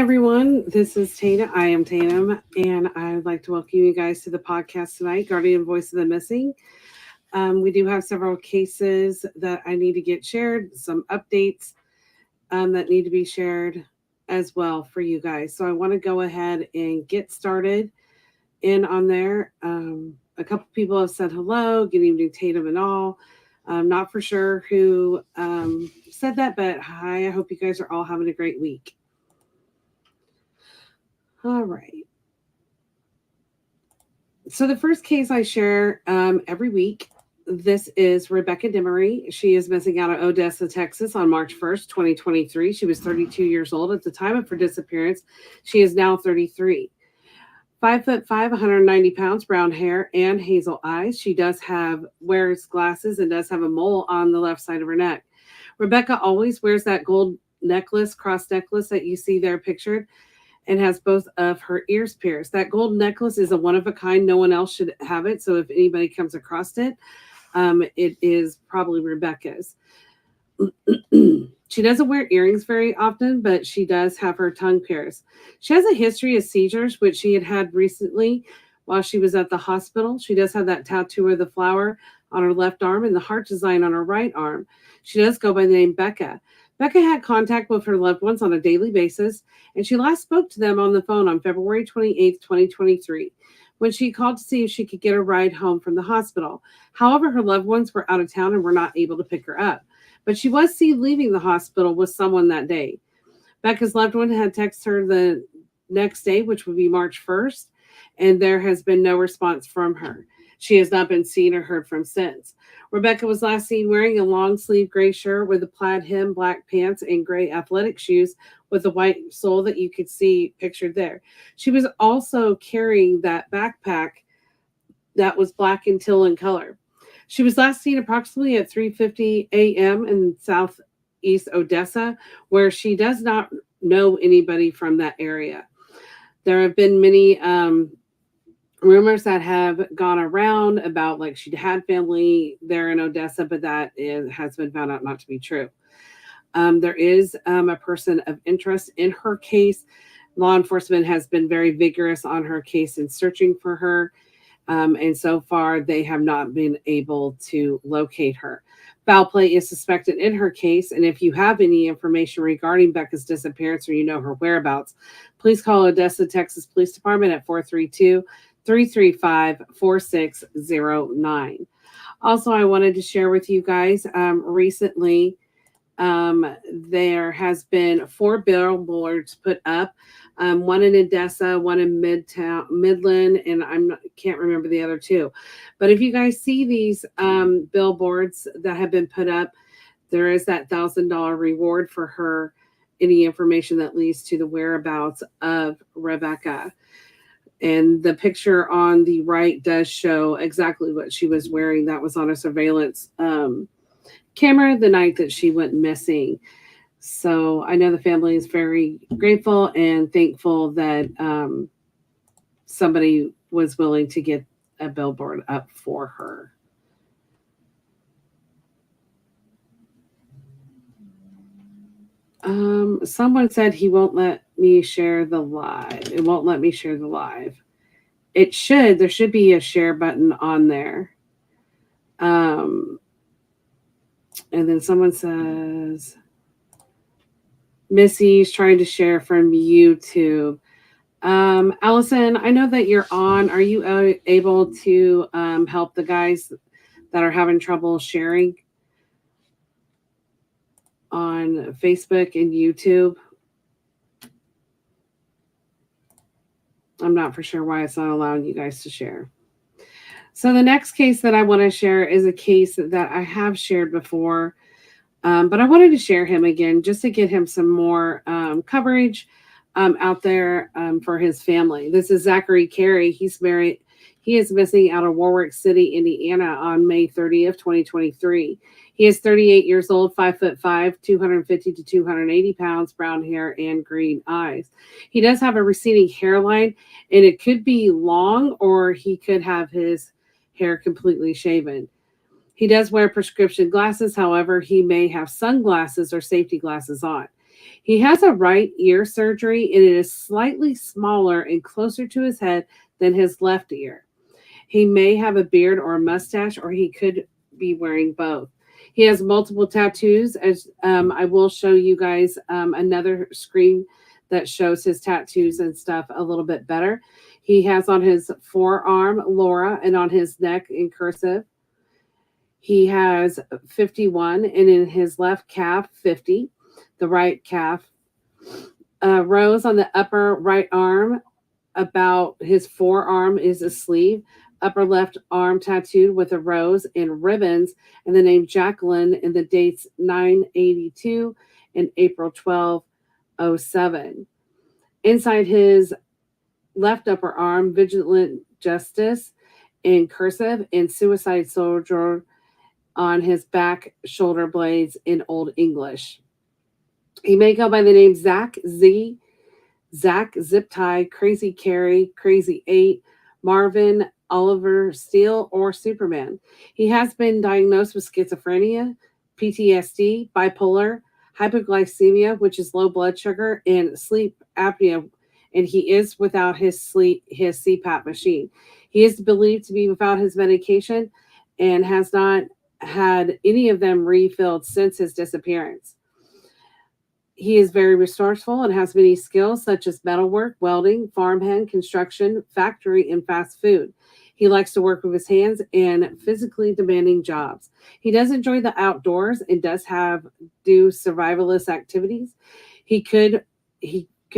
everyone. This is Tana. I am Tatum, and I'd like to welcome you guys to the podcast tonight, Guardian Voice of the Missing. We do have several cases that I need to get shared, some updates that need to be shared as well for you guys. So I want to go ahead and get started in on there. A couple people have said hello, good evening, Tatum and all. I'm not for sure who said that, but hi, I hope you guys are all having a great week. All right. So the first case I share every week, this is Rebecca Dimery. She is missing out of Odessa, Texas on March 1st, 2023. She was 32 years old at the time of her disappearance. She is now 33. 5'5", 190 pounds, brown hair, and hazel eyes. She wears glasses and does have a mole on the left side of her neck. Rebecca always wears that gold cross necklace that you see there pictured, and has both of her ears pierced. That gold necklace is a one of a kind. No one else should have it. So if anybody comes across it, it is probably Rebecca's. She doesn't wear earrings very often, but she does have her tongue pierced. She has a history of seizures, which she had recently while she was at the hospital. She does have that tattoo of the flower on her left arm and the heart design on her right arm. She does go by the name Becca. Becca had contact with her loved ones on a daily basis, and she last spoke to them on the phone on February 28th, 2023, when she called to see if she could get a ride home from the hospital. However, her loved ones were out of town and were not able to pick her up, but she was seen leaving the hospital with someone that day. Becca's loved one had texted her the next day, which would be March 1st, and there has been no response from her. She has not been seen or heard from since. Rebecca was last seen wearing a long sleeve gray shirt with a plaid hem, black pants, and gray athletic shoes with a white sole that you could see pictured there. She was also carrying that backpack that was black and teal in color. She was last seen approximately at 3:50 a.m. in southeast Odessa, where she does not know anybody from that area. There have been many rumors that have gone around about like she'd had family there in Odessa, but has been found out not to be true. There is a person of interest in her case. Law enforcement has been very vigorous on her case in searching for her. And so far, they have not been able to locate her. Foul play is suspected in her case. And if you have any information regarding Becca's disappearance or you know her whereabouts, please call Odessa, Texas Police Department at 432-335-4609. Also, I wanted to share with you guys recently, there has been 4 billboards put up, one in Odessa, one in Midland, and can't remember the other 2. But if you guys see these billboards that have been put up, there is that $1,000 reward for her. Any information that leads to the whereabouts of Rebecca. And the picture on the right does show exactly what she was wearing. That was on a surveillance camera the night that she went missing. So I know the family is very grateful and thankful that somebody was willing to get a billboard up for her. Someone said he won't let me share the live. It won't let me share the live. It should. There should be a share button on there. And then someone says, Missy's trying to share from YouTube. Allison, I know that you're on. Are you able to help the guys that are having trouble sharing on Facebook and YouTube? I'm not for sure why it's not allowing you guys to share. So the next case that I want to share is a case that I have shared before, but I wanted to share him again just to get him some more coverage out there for his family. This is Zachary Carey. He's married. He is missing out of Warwick City, Indiana on May 30th, 2023. He is 38 years old, 5'5", 250 to 280 pounds, brown hair, and green eyes. He does have a receding hairline, and it could be long, or he could have his hair completely shaven. He does wear prescription glasses. However, he may have sunglasses or safety glasses on. He has a right ear surgery, and it is slightly smaller and closer to his head than his left ear. He may have a beard or a mustache, or he could be wearing both. He has multiple tattoos. As I will show you guys another screen that shows his tattoos and stuff a little bit better. He has on his forearm Laura, and on his neck in cursive. He has 51, and in his left calf 50, the right calf. Rose on the upper right arm, about his forearm is a sleeve. Upper left arm tattooed with a rose and ribbons, and the name Jacqueline, and the dates 982 and April 1207. Inside his left upper arm, Vigilant Justice in cursive, and Suicide Soldier on his back shoulder blades in Old English. He may go by the name Zach Z, Zach Zip Tie, Crazy Carrie, Crazy 8, Marvin, Oliver Steele, or Superman. He has been diagnosed with schizophrenia, PTSD, bipolar, hypoglycemia, which is low blood sugar, and sleep apnea, and he is without his CPAP machine. He is believed to be without his medication and has not had any of them refilled since his disappearance. He is very resourceful and has many skills such as metalwork, welding, farmhand, construction, factory, and fast food. He likes to work with his hands and physically demanding jobs. He does enjoy the outdoors and does do survivalist activities. He can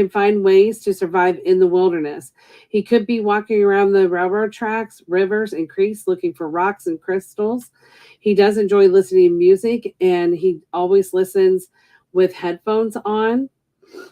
find ways to survive in the wilderness. He could be walking around the railroad tracks, rivers, and creeks looking for rocks and crystals. He does enjoy listening to music, and he always listens with headphones on.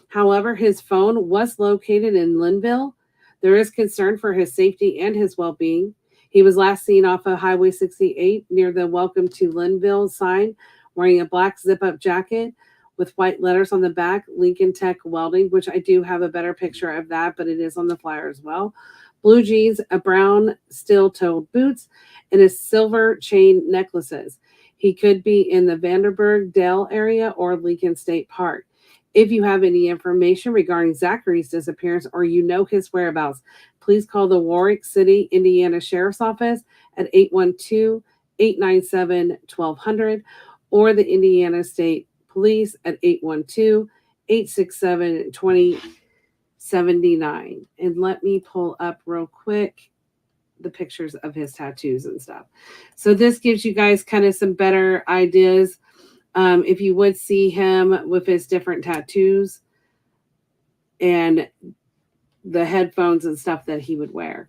However, his phone was located in Linville. There is concern for his safety and his well-being. He was last seen off of Highway 68 near the Welcome to Linville sign, wearing a black zip-up jacket with white letters on the back, Lincoln Tech Welding, which I do have a better picture of that, but it is on the flyer as well. Blue jeans, a brown steel-toed boots, and his silver chain necklaces. He could be in the Vanderburg Dale area or Lincoln State Park. If you have any information regarding Zachary's disappearance or you know his whereabouts, please call the Warwick City, Indiana Sheriff's Office at 812-897-1200 or the Indiana State Police at 812-867-2079. And let me pull up real quick the pictures of his tattoos and stuff. So this gives you guys kind of some better ideas. If you would see him with his different tattoos and the headphones and stuff that he would wear.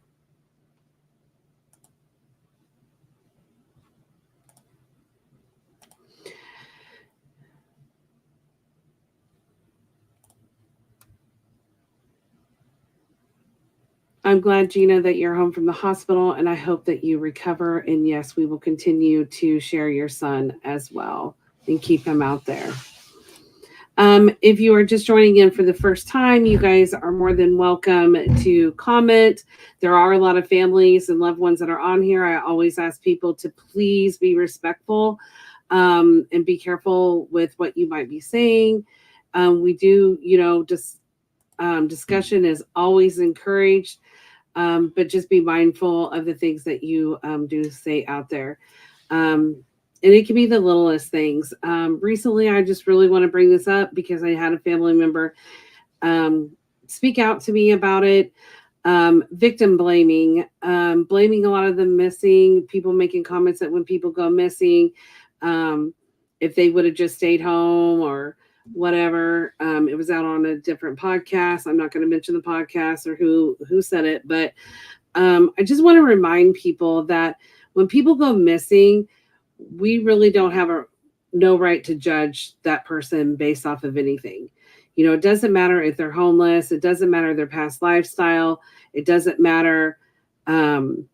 I'm glad, Gina, that you're home from the hospital, and I hope that you recover. And yes, we will continue to share your son as well and keep him out there. If you are just joining in for the first time, you guys are more than welcome to comment. There are a lot of families and loved ones that are on here. I always ask people to please be respectful and be careful with what you might be saying. We do, discussion is always encouraged, but just be mindful of the things that you do say out there. And it can be the littlest things. Recently, I just really want to bring this up because I had a family member speak out to me about it. Victim blaming, blaming a lot of the missing, people making comments that when people go missing, if they would have just stayed home or whatever. It was out on a different podcast. I'm not going to mention the podcast or who said it, but I just want to remind people that when people go missing, we really don't have no right to judge that person based off of anything. It doesn't matter if they're homeless. It doesn't matter their past lifestyle. It doesn't matter. None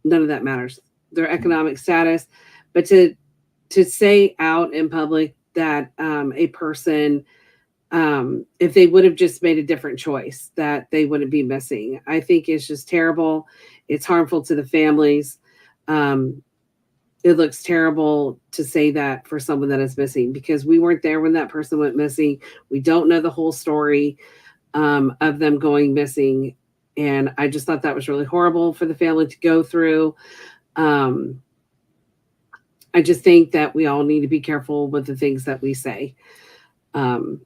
of that matters. Their economic status. But to say out in public that a person, if they would have just made a different choice, that they wouldn't be missing, I think it's just terrible. It's harmful to the families. it looks terrible to say that for someone that is missing, because we weren't there when that person went missing. We don't know the whole story of them going missing. And I just thought that was really horrible for the family to go through. Um, I just think that we all need to be careful with the things that we say, um,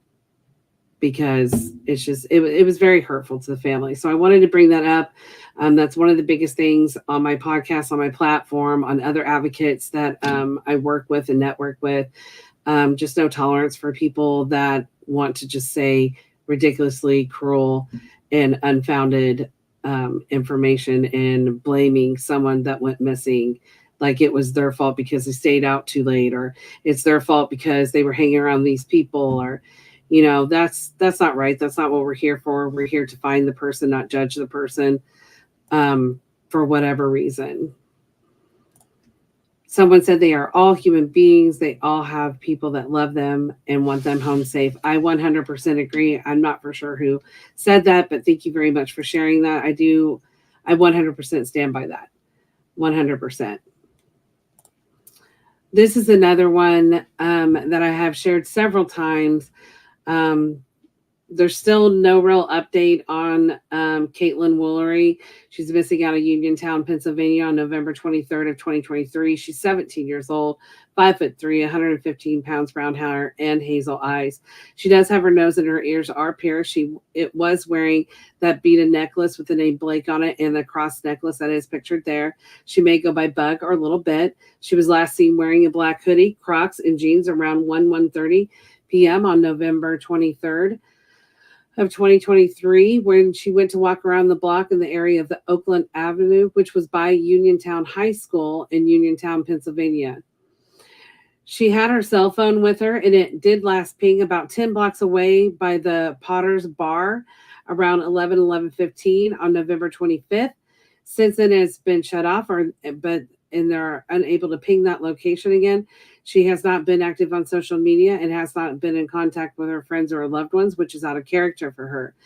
because it was very hurtful to the family. So I wanted to bring that up. That's one of the biggest things on my podcast, on my platform, on other advocates that I work with and network with. Just no tolerance for people that want to just say ridiculously cruel and unfounded information and blaming someone that went missing like it was their fault because they stayed out too late, or it's their fault because they were hanging around these people, or that's not right. That's not what we're here for. We're here to find the person, not judge the person for whatever reason. Someone said they are all human beings. They all have people that love them and want them home safe. I 100% agree. I'm not for sure who said that, but thank you very much for sharing that. I 100% stand by that. 100%. This is another one that I have shared several times. Um, there's still no real update on Caitlin Woolery. She's missing out of Uniontown, Pennsylvania on November 23rd of 2023. She's 17 years old, 5'3", 115 pounds, brown hair, and hazel eyes. She does have her nose and her ears are pierced. It was wearing that beaded necklace with the name Blake on it and the cross necklace that is pictured there. She may go by Bug or Little Bit. She was last seen wearing a black hoodie, Crocs, and jeans around 1:30 p.m. on November 23rd. Of 2023, when she went to walk around the block in the area of the Oakland Avenue, which was by Uniontown High School in Uniontown, Pennsylvania. She had her cell phone with her, and it did last ping about 10 blocks away by the Potter's Bar around 11:15 on November 25th. Since then, it's been shut off, and they're unable to ping that location again. She has not been active on social media and has not been in contact with her friends or her loved ones, which is out of character for her.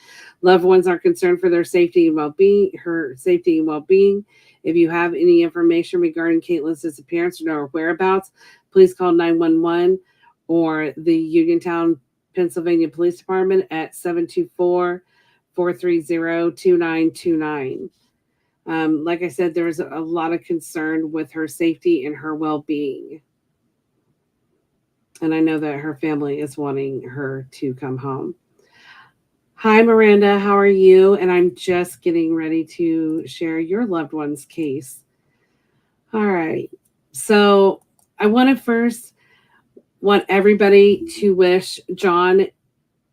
Loved ones are concerned for their safety and well-being, her safety and well-being. If you have any information regarding Caitlin's disappearance or know her whereabouts, please call 911 or the Uniontown, Pennsylvania Police Department at 724-430-2929. Like I said, there was a lot of concern with her safety and her well-being. And I know that her family is wanting her to come home. Hi, Miranda. How are you? And I'm just getting ready to share your loved one's case. All right. So I want everybody to wish John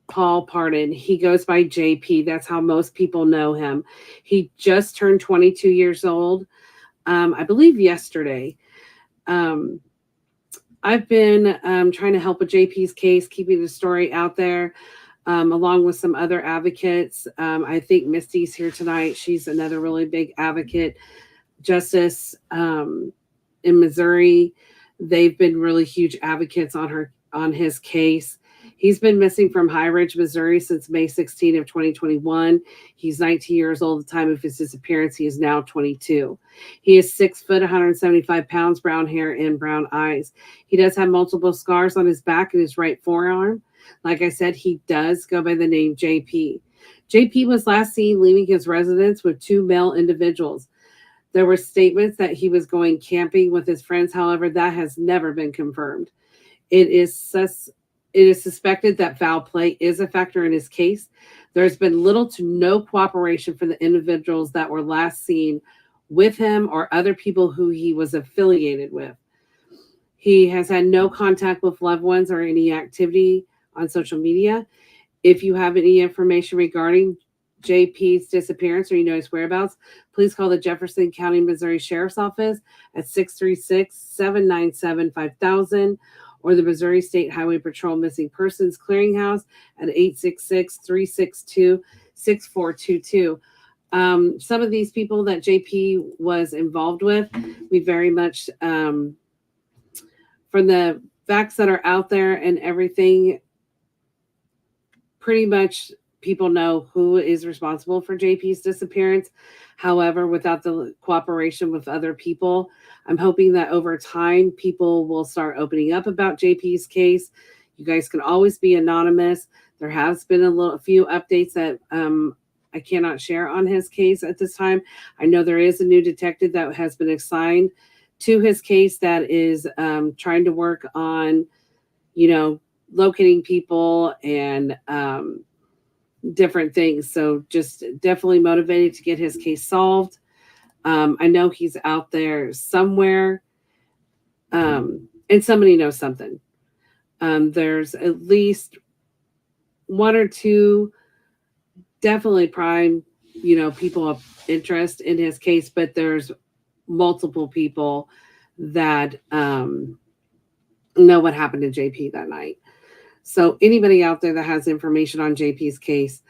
Paul Pardon. He goes by JP. That's how most people know him. He just turned 22 years old, I believe yesterday. I've been trying to help with JP's case, keeping the story out there, along with some other advocates. I think Misty's here tonight. She's another really big advocate. Justice in Missouri, they've been really huge advocates on his case. He's been missing from High Ridge, Missouri since May 16 of 2021. He's 19 years old at the time of his disappearance. He is now 22. He is 6 foot, 175 pounds, brown hair, and brown eyes. He does have multiple scars on his back and his right forearm. Like I said, he does go by the name JP. JP was last seen leaving his residence with two male individuals. There were statements that he was going camping with his friends. However, that has never been confirmed. It is suspected that foul play is a factor in his case. There's been little to no cooperation from the individuals that were last seen with him or other people who he was affiliated with. He has had no contact with loved ones or any activity on social media. If you have any information regarding JP's disappearance or you know his whereabouts, please call the Jefferson County, Missouri Sheriff's Office at 636-797-5000 or the Missouri State Highway Patrol Missing Persons Clearinghouse at 866-362-6422. Some of these people that JP was involved with, we very much, from the facts that are out there and everything, pretty much people know who is responsible for JP's disappearance. However, without the cooperation with other people, I'm hoping that over time people will start opening up about JP's case. You guys can always be anonymous. There has been a few updates that I cannot share on his case at this time. I know there is a new detective that has been assigned to his case that is trying to work on, locating people and different things. So just definitely motivated to get his case solved. I know he's out there somewhere, and somebody knows something. There's at least one or two definitely prime, people of interest in his case, but there's multiple people that know what happened to JP that night. So anybody out there that has information on JP's case,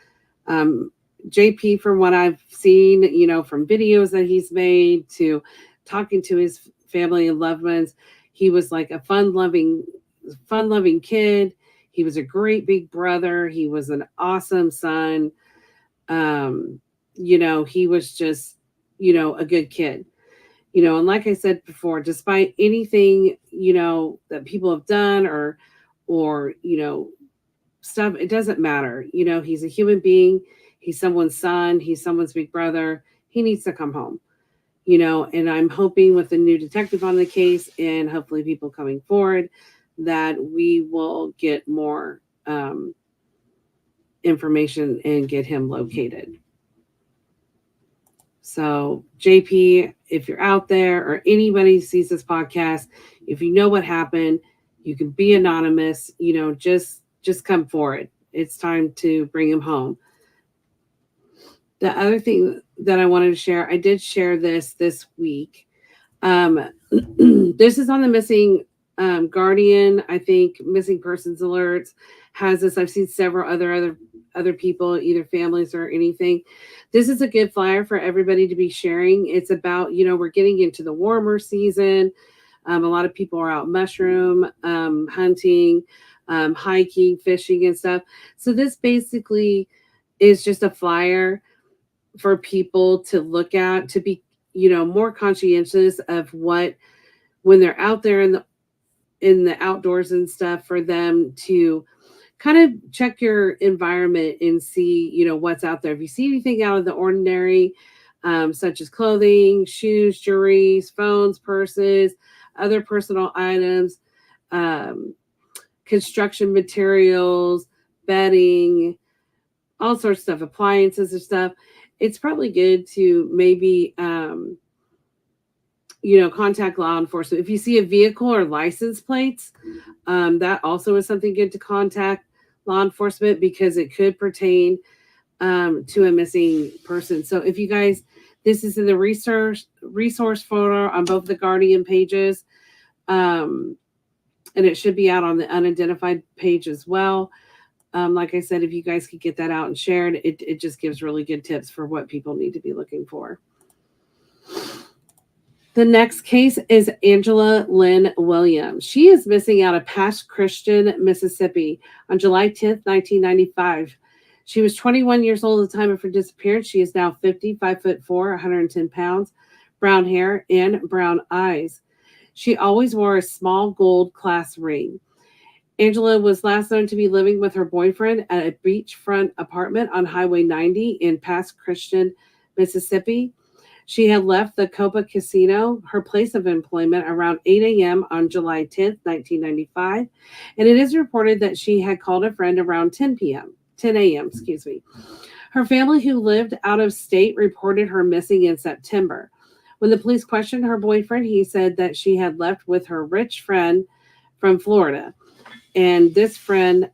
JP, from what I've seen, from videos that he's made to talking to his family and loved ones, he was like a fun-loving kid. He was a great big brother. He was an awesome son. He was just, a good kid. And like I said before, despite anything, that people have done or, stuff, it doesn't matter. He's a human being. He's someone's son. He's someone's big brother. He needs to come home, and I'm hoping with the new detective on the case and hopefully people coming forward that we will get more information and get him located. So JP, if you're out there or anybody sees this podcast, if you know what happened, you can be anonymous, just come forward. It's time to bring him home. The other thing that I wanted to share, I did share this week. This is on the missing Guardian. I think missing persons alerts has this. I've seen several other people, either families or anything. This is a good flyer for everybody to be sharing. It's about, we're getting into the warmer season. A lot of people are out mushroom hunting, hiking, fishing and stuff. So this basically is just a flyer for people to look at, to be, more conscientious of what, when they're out there in the outdoors and stuff, for them to kind of check your environment and see, what's out there. If you see anything out of the ordinary, such as clothing, shoes, jewelry, phones, purses, other personal items, construction materials, bedding, all sorts of stuff, appliances and stuff, it's probably good to maybe, contact law enforcement. If you see a vehicle or license plates, that also is something good to contact law enforcement because it could pertain to a missing person. So if you guys, this is in the resource folder on both the Guardian pages, and it should be out on the unidentified page as well. Like I said, if you guys could get that out and shared, it just gives really good tips for what people need to be looking for. The next case is Angela Lynn Williams. She is missing out of Pass Christian, Mississippi on July 10th, 1995. She was 21 years old at the time of her disappearance. She is now 50, 5'4", 110 pounds, brown hair, and brown eyes. She always wore a small gold class ring. Angela was last known to be living with her boyfriend at a beachfront apartment on Highway 90 in Pass Christian, Mississippi. She had left the Copa Casino, her place of employment, around 8 a.m. on July 10th, 1995, and it is reported that she had called a friend around 10 a.m. Her family, who lived out of state, reported her missing in September. When the police questioned her boyfriend, he said that she had left with her rich friend from Florida, and this friend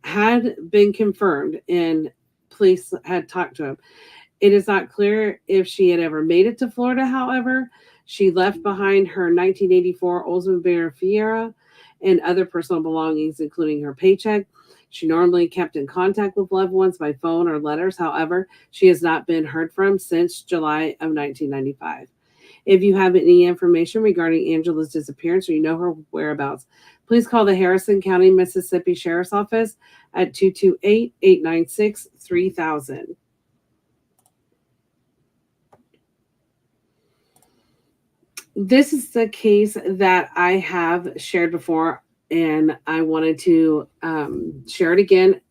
had been confirmed, and police had talked to him. It is not clear if she had ever made it to Florida, however. She left behind her 1984 Oldsmobile Fiera and other personal belongings, including her paycheck. She normally kept in contact with loved ones by phone or letters. However, she has not been heard from since July of 1995. If you have any information regarding Angela's disappearance or you know her whereabouts, please call the Harrison County, Mississippi Sheriff's Office at 228-896-3000. This is the case that I have shared before, and I wanted to share it again,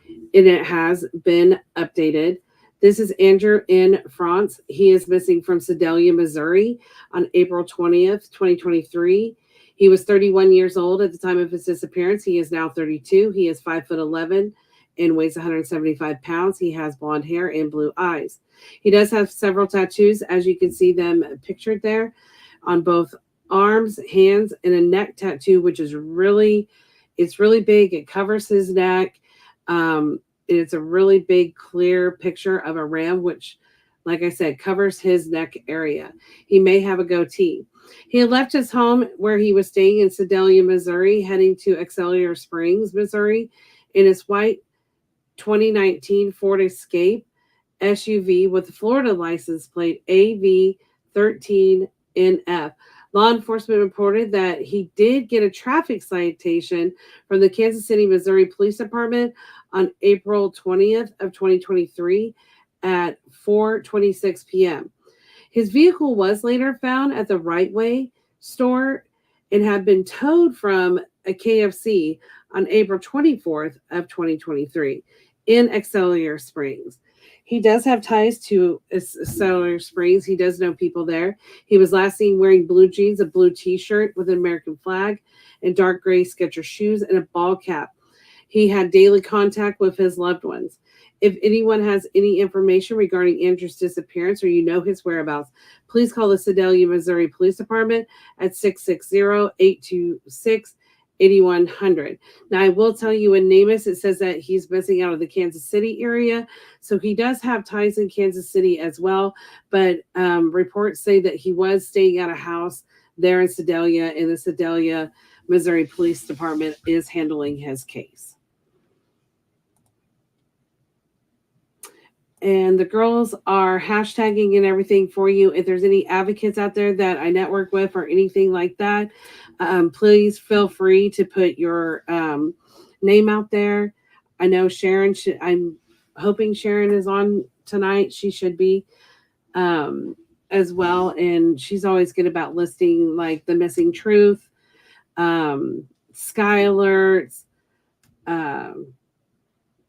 and it has been updated. This is Andrew in France. He is missing from Sedalia, Missouri on April 20th, 2023. He was 31 years old at the time of his disappearance. He is now 32. He is 5'11" and weighs 175 pounds. He has blonde hair and blue eyes. He does have several tattoos, as you can see them pictured there, on both arms, hands, and a neck tattoo, which is it's really big. It covers his neck. It's a really big, clear picture of a ram, which, like I said, covers his neck area. He may have a goatee. He had left his home where he was staying in Sedalia, Missouri, heading to Excelsior Springs, Missouri, in his white 2019 Ford Escape SUV with the Florida license plate AV13NF. Law enforcement reported that he did get a traffic citation from the Kansas City, Missouri Police Department on April 20th of 2023 at 4:26 p.m. His vehicle was later found at the Right Way store and had been towed from a KFC on April 24th of 2023 in Excelsior Springs. He does have ties to Excelsior Springs. He does know people there. He was last seen wearing blue jeans, a blue t-shirt with an American flag, and dark gray Skechers shoes and a ball cap. He had daily contact with his loved ones. If anyone has any information regarding Andrew's disappearance or you know his whereabouts, please call the Sedalia, Missouri Police Department at 660-826-8100. Now, I will tell you in NamUs, it says that he's missing out of the Kansas City area. So he does have ties in Kansas City as well. But reports say that he was staying at a house there in Sedalia, and the Sedalia, Missouri Police Department is handling his case. And the girls are hashtagging and everything for you. If there's any advocates out there that I network with or anything like that, please feel free to put your name out there. I know Sharon, I'm hoping Sharon is on tonight. She should be as well. And she's always good about listing like the missing truth, sky alerts,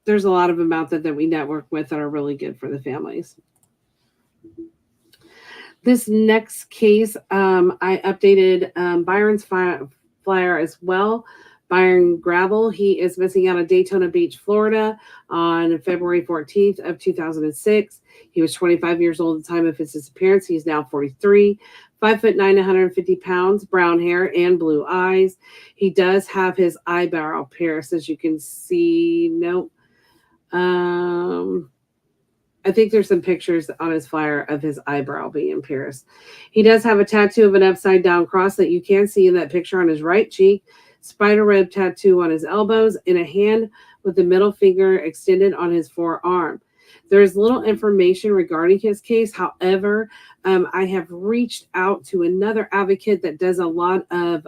there's a lot of them out there that we network with that are really good for the families. This next case, I updated Byron's flyer as well. Byron Gravel, he is missing out of Daytona Beach, Florida on February 14th of 2006. He was 25 years old at the time of his disappearance. He's now 43, 5'9", 150 pounds, brown hair and blue eyes. He does have his eyebrow pierced, as you can see. Nope. I think there's some pictures on his flyer of his eyebrow being pierced. He does have a tattoo of an upside down cross that you can see in that picture on his right cheek, spider web tattoo on his elbows, and a hand with the middle finger extended on his forearm. There is little information regarding his case. However, I have reached out to another advocate that does a lot of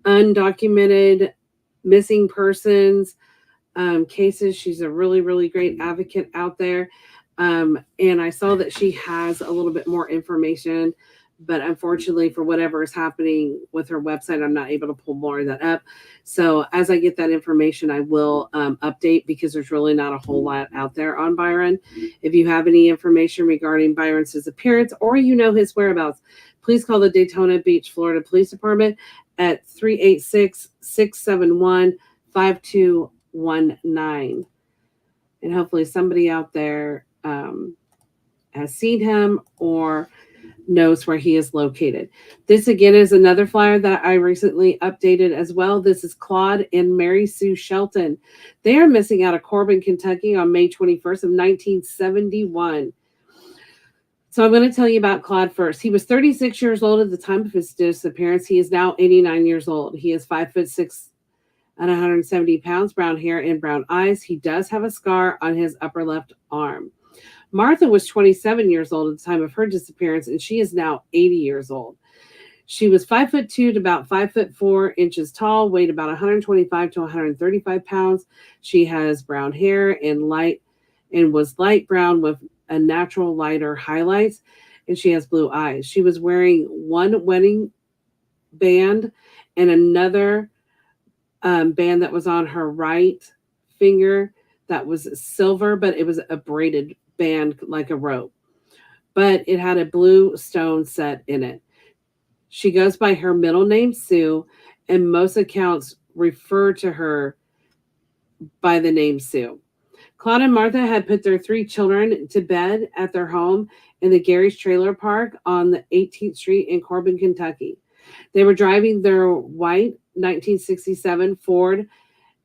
undocumented missing persons cases. She's a really, really great advocate out there. And I saw that she has a little bit more information, but unfortunately for whatever is happening with her website, I'm not able to pull more of that up. So as I get that information, I will update, because there's really not a whole lot out there on Byron. If you have any information regarding Byron's disappearance or you know his whereabouts, please call the Daytona Beach, Florida Police Department at 386-671-5219. And hopefully somebody out there has seen him or knows where he is located. This again is another flyer that I recently updated as well. This is Claude and Mary Sue Shelton. They are missing out of Corbin, Kentucky on May 21st of 1971. So I'm going to tell you about Claude first. He was 36 years old at the time of his disappearance. He is now 89 years old. He is 5'6" and 170 pounds, brown hair and brown eyes. He does have a scar on his upper left arm. Martha was 27 years old at the time of her disappearance, and she is now 80 years old. She was 5'2" to about 5'4" tall, weighed about 125 to 135 pounds. She has brown hair and was light brown with a natural lighter highlights, and she has blue eyes. She was wearing one wedding band and another band that was on her right finger that was silver, but it was a braided band like a rope. But it had a blue stone set in it. She goes by her middle name, Sue, and most accounts refer to her by the name Sue. Claude and Martha had put their three children to bed at their home in the Gary's Trailer Park on the 18th Street in Corbin, Kentucky. They were driving their white 1967 Ford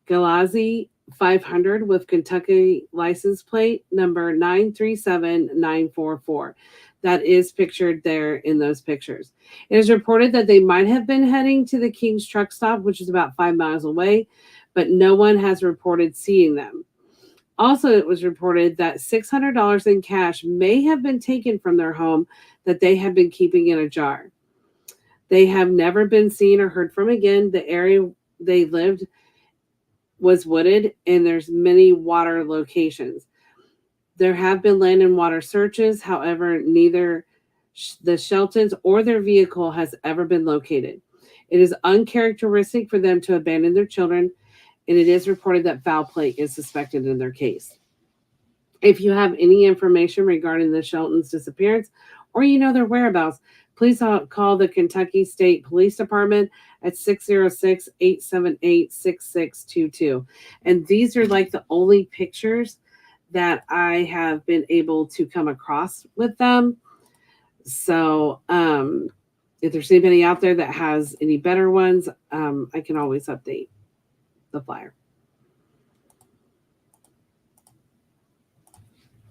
Galazzi 500 with Kentucky license plate number 937944. That is pictured there in those pictures. It is reported that they might have been heading to the King's truck stop, which is about 5 miles away, but no one has reported seeing them. Also, it was reported that $600 in cash may have been taken from their home that they had been keeping in a jar. They have never been seen or heard from again. The area they lived was wooded, and there's many water locations. There have been land and water searches. However, neither the Sheltons or their vehicle has ever been located. It is uncharacteristic for them to abandon their children, and it is reported that foul play is suspected in their case. If you have any information regarding the Sheltons' disappearance or you know their whereabouts, please call the Kentucky State Police Department at 606-878-6622. And these are like the only pictures that I have been able to come across with them. So if there's anybody out there that has any better ones, I can always update the flyer.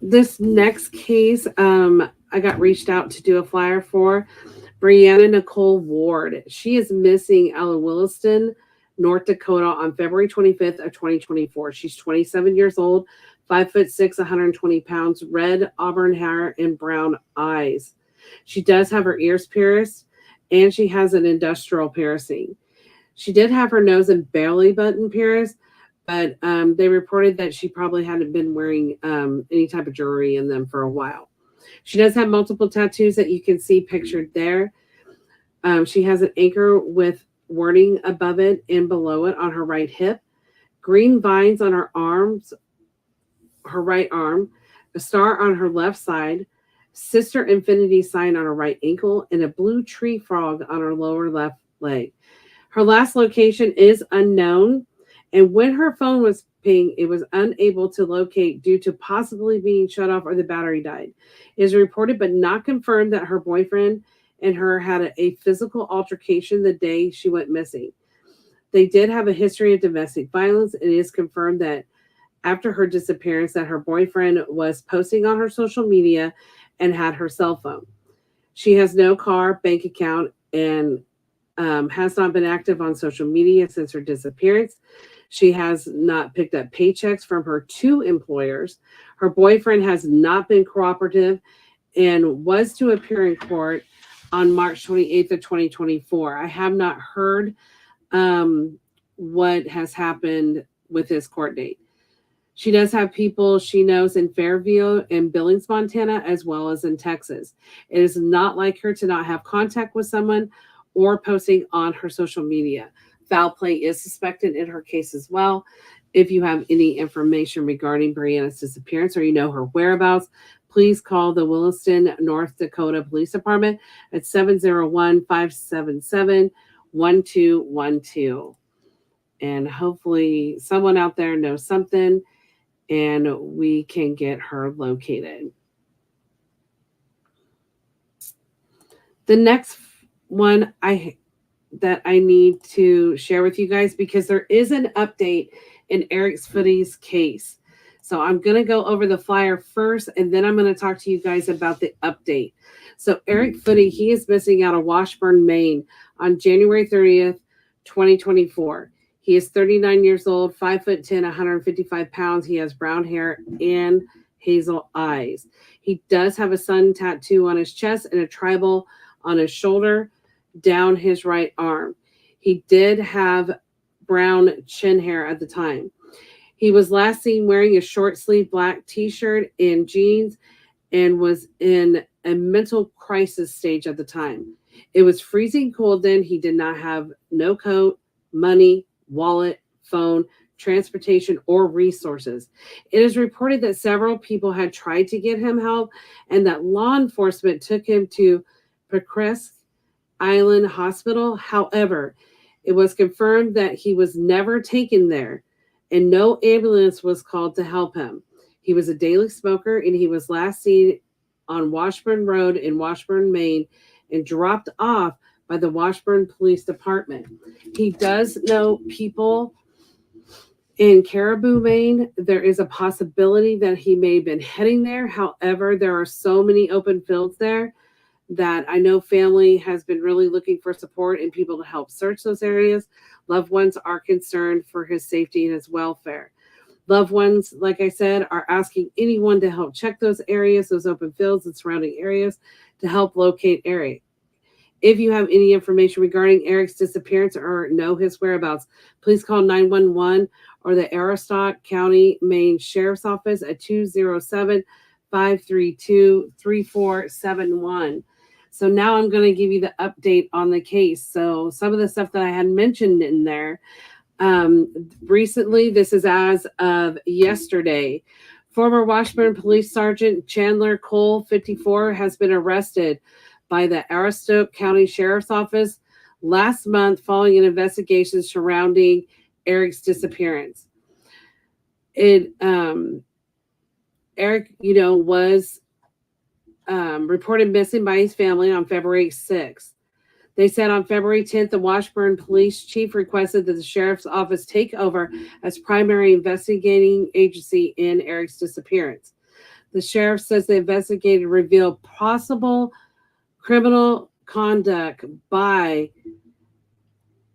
This next case, I got reached out to do a flyer for Brianna Nicole Ward. She is missing out of Williston, North Dakota on February 25th of 2024. She's 27 years old, 5'6", 120 pounds, red auburn hair and brown eyes. She does have her ears pierced, and she has an industrial piercing. She did have her nose and belly button pierced, but they reported that she probably hadn't been wearing any type of jewelry in them for a while. She does have multiple tattoos that you can see pictured there. She has an anchor with wording above it and below it on her right hip, green vines on her arms, her right arm, a star on her left side, sister infinity sign on her right ankle, and a blue tree frog on her lower left leg. Her last location is unknown, and when her phone was pinged, it was unable to locate due to possibly being shut off or the battery died. It is reported but not confirmed that her boyfriend and her had a physical altercation the day she went missing. They did have a history of domestic violence. It is confirmed that after her disappearance that her boyfriend was posting on her social media and had her cell phone. She has no car, bank account, and has not been active on social media since her disappearance. She has not picked up paychecks from her two employers. Her boyfriend has not been cooperative and was to appear in court on March 28th of 2024. I have not heard what has happened with this court date. She does have people she knows in Fairview and Billings, Montana, as well as in Texas. It is not like her to not have contact with someone or posting on her social media. Foul play is suspected in her case as well. If you have any information regarding Brianna's disappearance or you know her whereabouts, please call the Williston, North Dakota Police Department at 701-577-1212. And hopefully someone out there knows something and we can get her located. The next one that I need to share with you guys, because there is an update in Eric Footy's case. So I'm going to go over the flyer first, and then I'm going to talk to you guys about the update. So Eric Footy, he is missing out of Washburn, Maine on January 30th, 2024. He is 39 years old, 5'10", 155 pounds. He has brown hair and hazel eyes. He does have a sun tattoo on his chest and a tribal on his shoulder down his right arm. He did have brown chin hair at the time. He was last seen wearing a short sleeve black t shirt and jeans and was in a mental crisis stage at the time. It was freezing cold then. He did not have no coat, money, wallet, phone, transportation, or resources. It is reported that several people had tried to get him help and that law enforcement took him to Pecresque Island Hospital. However, it was confirmed that he was never taken there and no ambulance was called to help him. He was a daily smoker and he was last seen on Washburn Road in Washburn, Maine, and dropped off by the Washburn Police Department. He does know people in Caribou, Maine. There is a possibility that he may have been heading there. However, there are so many open fields there that I know family has been really looking for support and people to help search those areas. Loved ones are concerned for his safety and his welfare. Loved ones, like I said, are asking anyone to help check those areas, those open fields and surrounding areas to help locate Eric. If you have any information regarding Eric's disappearance or know his whereabouts, please call 911 or the Aroostook County, Maine Sheriff's Office at 207-532-3471. So now I'm going to give you the update on the case. So some of the stuff that I had mentioned in there, recently, this is as of yesterday, former Washburn Police Sergeant Chandler Cole, 54, has been arrested by the Aroostook County Sheriff's Office last month following an investigation surrounding Eric's disappearance. Eric, was reported missing by his family on February 6th. They said on February 10th, the Washburn police chief requested that the sheriff's office take over as primary investigating agency in Eric's disappearance. The sheriff says the investigator revealed possible criminal conduct by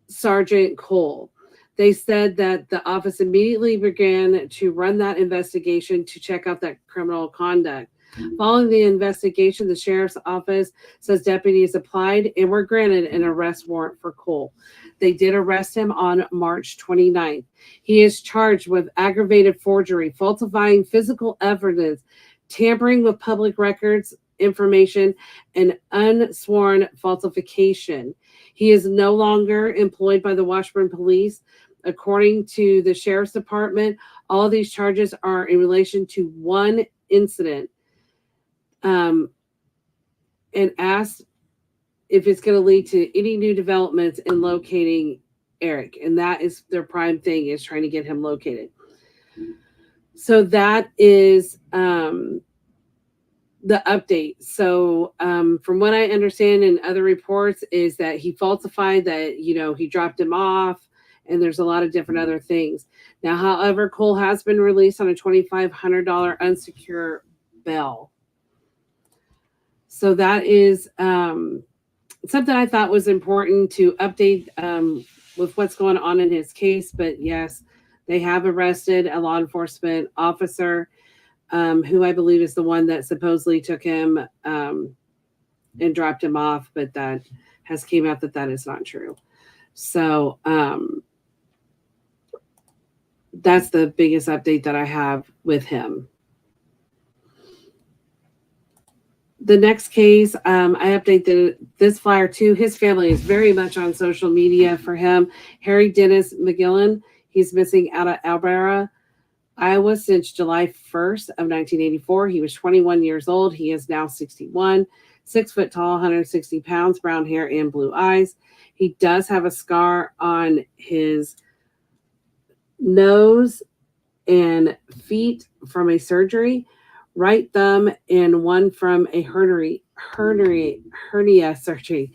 Sergeant Cole. They said that the office immediately began to run that investigation to check out that criminal conduct. Following the investigation, the sheriff's office says deputies applied and were granted an arrest warrant for Cole. They did arrest him on March 29th. He is charged with aggravated forgery, falsifying physical evidence, tampering with public records information, and unsworn falsification. He is no longer employed by the Washburn Police. According to the Sheriff's Department, all of these charges are in relation to one incident. And asked if it's going to lead to any new developments in locating Eric. And that is their prime thing, is trying to get him located. So that is the update. So from what I understand in other reports is that he falsified that, he dropped him off, and there's a lot of different other things. Now, however, Cole has been released on a $2,500 unsecured bail. So that is something I thought was important to update with what's going on in his case. But yes, they have arrested a law enforcement officer who I believe is the one that supposedly took him and dropped him off. But that has came out that is not true. So that's the biggest update that I have with him. The next case, I updated this flyer too. His family is very much on social media for him. Harry Dennis McGillen, he's missing out of Alberta, Iowa since July 1st of 1984. He was 21 years old. He is now 61, 6 foot tall, 160 pounds, brown hair and blue eyes. He does have a scar on his nose and feet from a surgery, right thumb, and one from a hernia surgery.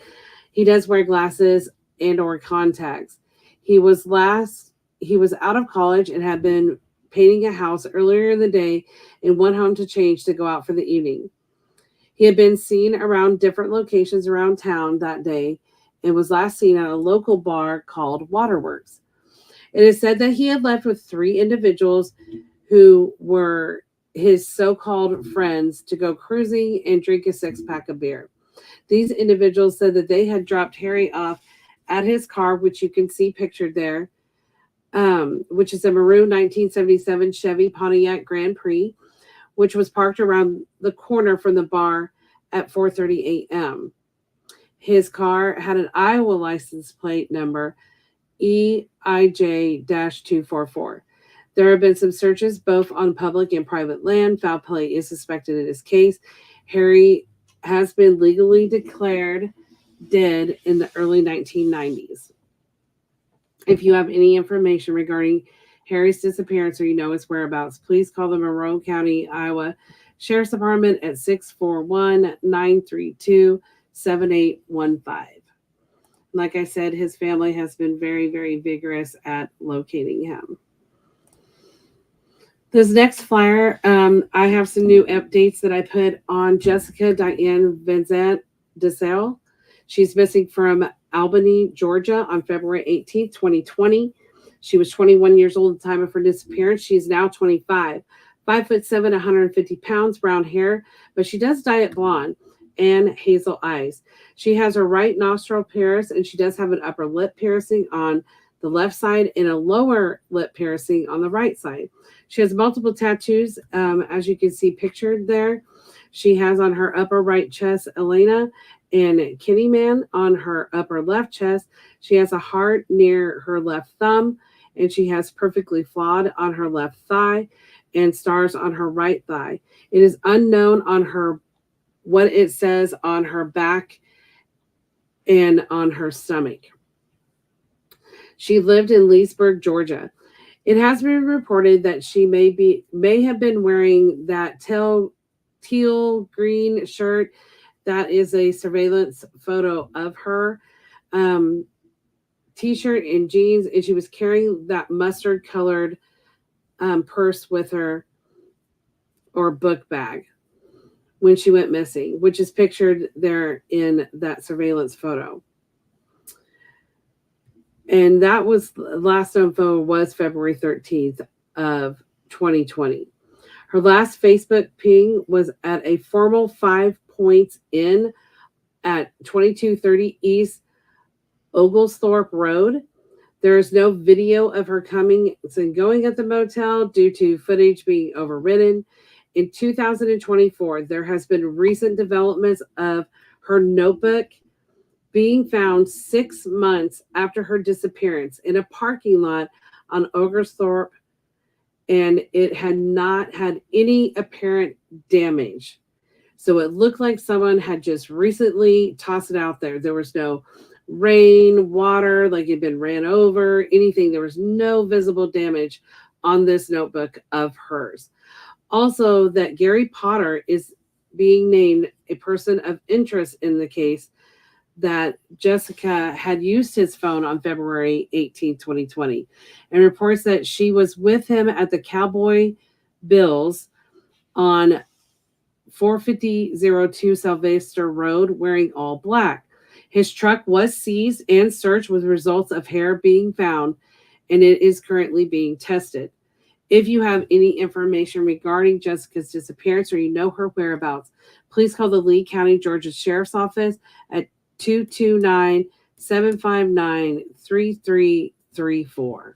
He does wear glasses and or contacts. He was out of college and had been painting a house earlier in the day and went home to change to go out for the evening. He had been seen around different locations around town that day and was last seen at a local bar called Waterworks. It is said that he had left with 3 individuals who were his so-called friends to go cruising and drink a six-pack of beer. These individuals said that they had dropped Harry off at his car, which you can see pictured there, which is a maroon 1977 Chevy Pontiac Grand Prix, which was parked around the corner from the bar at 4:30 a.m. His car had an Iowa license plate number EIJ-244. There have been some searches both on public and private land. Foul play is suspected in this case. Harry has been legally declared dead in the early 1990s. If you have any information regarding Harry's disappearance or you know his whereabouts, please call the Monroe County, Iowa Sheriff's Department at 641-932-7815. Like I said, his family has been very, very vigorous at locating him. This next flyer, I have some new updates that I put on Jessica Diane Vincent DeSalle. She's missing from Albany, Georgia on February 18th, 2020. She was 21 years old at the time of her disappearance. She's now 25, 5'7", 150 pounds, brown hair, but she does dye it blonde and hazel eyes. She has her right nostril pierced, and she does have an upper lip piercing on the left side and a lower lip piercing on the right side. She has multiple tattoos, as you can see pictured there. She has on her upper right chest, Elena, and Kitty Man on her upper left chest. She has a heart near her left thumb, and she has perfectly flawed on her left thigh and stars on her right thigh. It is unknown on her what it says on her back and on her stomach. She lived in Leesburg, Georgia. It has been reported that she may have been wearing that teal green shirt. That is a surveillance photo of her. T-shirt and jeans, and she was carrying that mustard colored purse with her, or book bag, when she went missing, which is pictured there in that surveillance photo. And that was last known photo was February 13th of 2020. Her last Facebook ping was at a formal 5 Points Inn at 2230 East Oglethorpe Road. There is no video of her coming and going at the motel due to footage being overridden. In 2024, there has been recent developments of her notebook being found 6 months after her disappearance in a parking lot on Oglethorpe, and it had not had any apparent damage. So it looked like someone had just recently tossed it out there. There was no rain, water, like it had been ran over, anything. There was no visible damage on this notebook of hers. Also, that Gary Potter is being named a person of interest in the case, that Jessica had used his phone on February 18, 2020, and reports that she was with him at the Cowboy Bills on 45002 Sylvester Road wearing all black. His truck was seized and searched with results of hair being found, and it is currently being tested. If you have any information regarding Jessica's disappearance or you know her whereabouts, please call the Lee County, Georgia Sheriff's Office at 229-759-3334.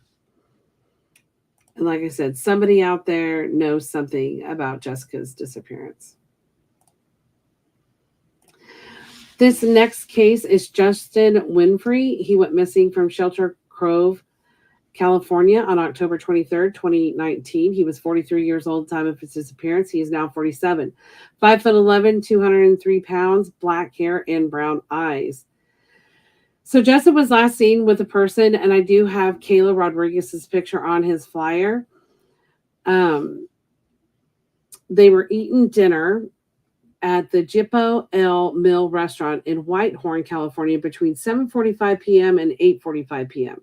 And like I said, somebody out there knows something about Jessica's disappearance. This next case is Justin Winfrey. He went missing from Shelter Grove, California on October 23rd, 2019. He was 43 years old at the time of his disappearance. He is now 47. 5'11", 203 pounds, black hair, and brown eyes. So Justin was last seen with a person, and I do have Kayla Rodriguez's picture on his flyer. They were eating dinner at the Jippo El Mill restaurant in Whitehorn, California, between 7:45 p.m. and 8:45 p.m.